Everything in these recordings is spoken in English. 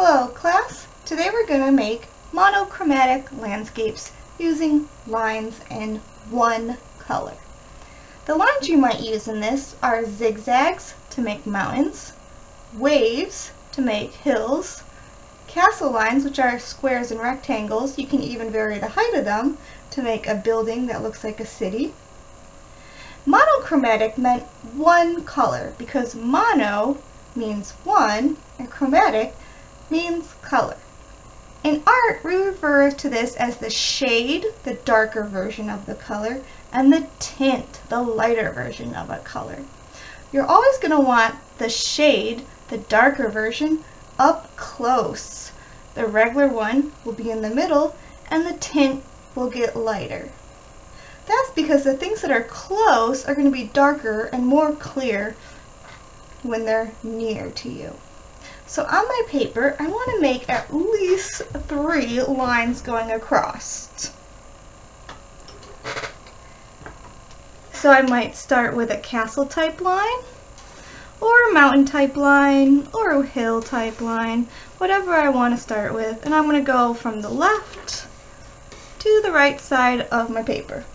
Hello class, today we're going to make monochromatic landscapes using lines in one color. The lines you might use in this are zigzags to make mountains, waves to make hills, castle lines, which are squares and rectangles. You can even vary the height of them to make a building that looks like a city. Monochromatic meant one color because mono means one and chromatic means color. In art, we refer to this as the shade, the darker version of the color, and the tint, the lighter version of a color. You're always going to want the shade, the darker version, up close. The regular one will be in the middle, and the tint will get lighter. That's because the things that are close are going to be darker and more clear when they're near to you. So on my paper, I want to make at least 3 lines going across. So I might start with a castle type line, or a mountain type line, or a hill type line, whatever I want to start with. And I'm going to go from the left to the right side of my paper.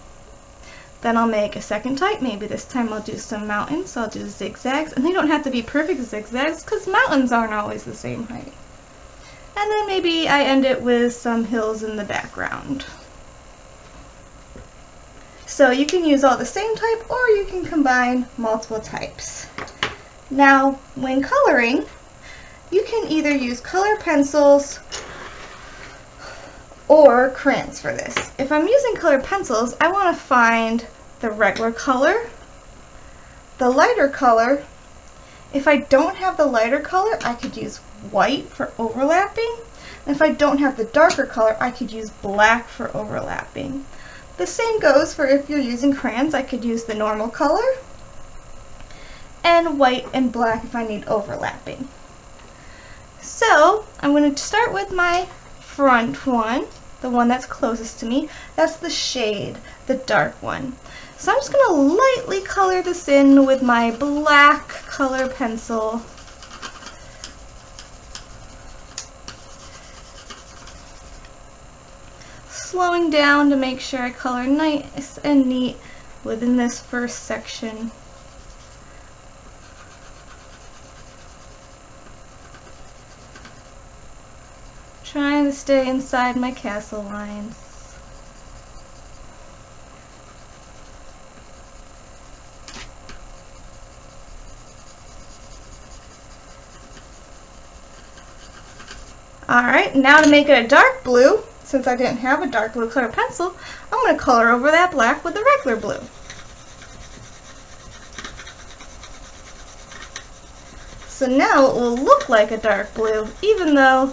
Then I'll make a second type. Maybe this time I'll do some mountains. So I'll do zigzags. And they don't have to be perfect zigzags because mountains aren't always the same height. And then maybe I end it with some hills in the background. So you can use all the same type or you can combine multiple types. Now, when coloring, you can either use color pencils or crayons for this. If I'm using colored pencils, I want to find the regular color, the lighter color. If I don't have the lighter color, I could use white for overlapping. And if I don't have the darker color, I could use black for overlapping. The same goes for if you're using crayons. I could use the normal color and white and black if I need overlapping. So I'm going to start with my front one, the one that's closest to me. That's the shade, the dark one. So I'm just going to lightly color this in with my black color pencil. Slowing down to make sure I color nice and neat within this first section. Trying to stay inside my castle lines. Alright, now to make it a dark blue, since I didn't have a dark blue color pencil, I'm going to color over that black with the regular blue. So now it will look like a dark blue, even though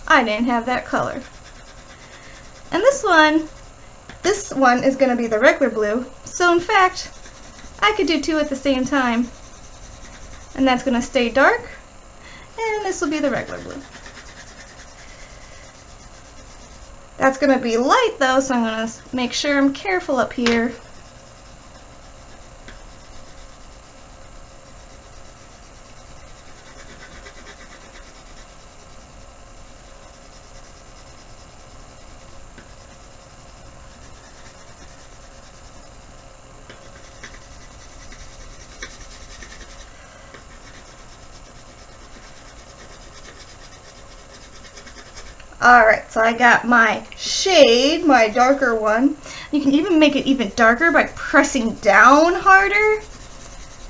I didn't have that color. And this one is going to be the regular blue. So in fact, I could do 2 at the same time. And that's going to stay dark. And this will be the regular blue. That's going to be light though, so I'm going to make sure I'm careful up here. Alright, so I got my shade, my darker one. You can even make it even darker by pressing down harder.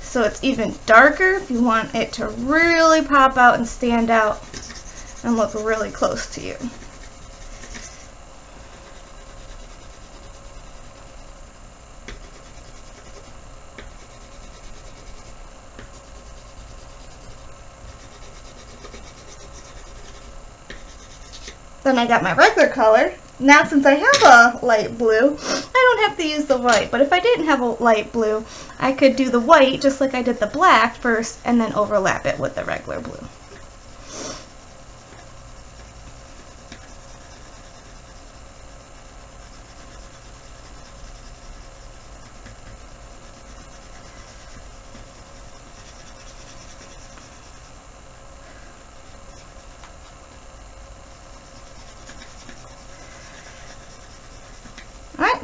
So it's even darker if you want it to really pop out and stand out and look really close to you. Then I got my regular color. Now since I have a light blue, I don't have to use the white. But if I didn't have a light blue, I could do the white just like I did the black first and then overlap it with the regular blue.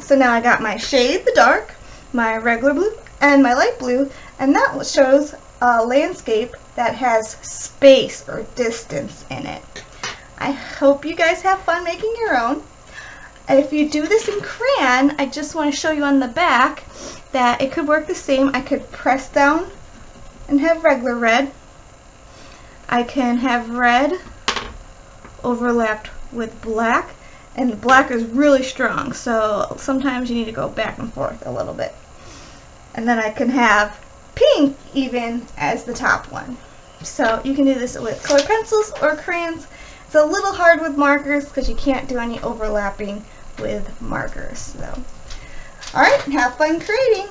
So now I got my shade, the dark, my regular blue, and my light blue, and that shows a landscape that has space or distance in it. I hope you guys have fun making your own. If you do this in crayon, I just want to show you on the back that it could work the same. I could press down and have regular red. I can have red overlapped with black, and black is really strong, so sometimes you need to go back and forth a little bit. And then I can have pink even as the top one. So you can do this with colored pencils or crayons. It's a little hard with markers because you can't do any overlapping with markers. So, alright, have fun creating!